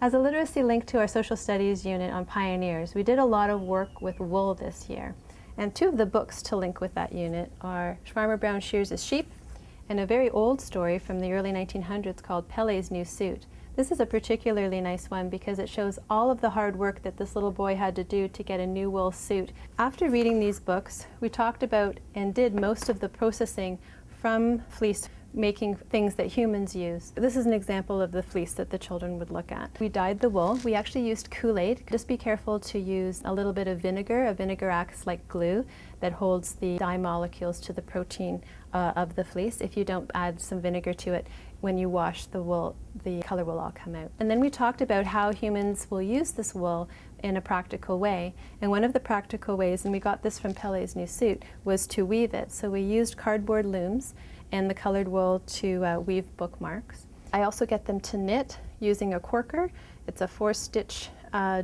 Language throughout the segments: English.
As a literacy link to our social studies unit on Pioneers, we did a lot of work with wool this year. And two of the books to link with that unit are Farmer Brown Shears His Sheep and a very old story from the early 1900s called Pele's New Suit. This is a particularly nice one because it shows all of the hard work that this little boy had to do to get a new wool suit. After reading these books, we talked about and did most of the processing from fleece, making things that humans use. This is an example of the fleece that the children would look at. We dyed the wool. We actually used Kool-Aid. Just be careful to use a little bit of vinegar. A vinegar acts like glue that holds the dye molecules to the protein of the fleece. If you don't add some vinegar to it, when you wash the wool, the color will all come out. And then we talked about how humans will use this wool in a practical way. And one of the practical ways, and we got this from Pele's New Suit, was to weave it. So we used cardboard looms and the colored wool to weave bookmarks. I also get them to knit using a corker. It's a 4-stitch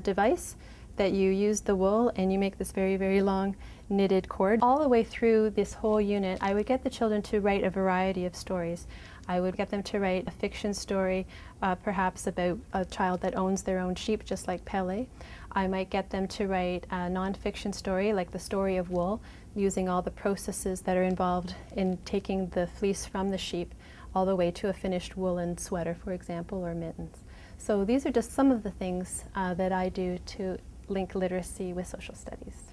device that you use the wool and you make this very, very long knitted cord. All the way through this whole unit, I would get the children to write a variety of stories. I would get them to write a fiction story, perhaps about a child that owns their own sheep, just like Pele. I might get them to write a non-fiction story, like the story of wool, using all the processes that are involved in taking the fleece from the sheep all the way to a finished woolen sweater, for example, or mittens. So these are just some of the things that I do to link literacy with social studies.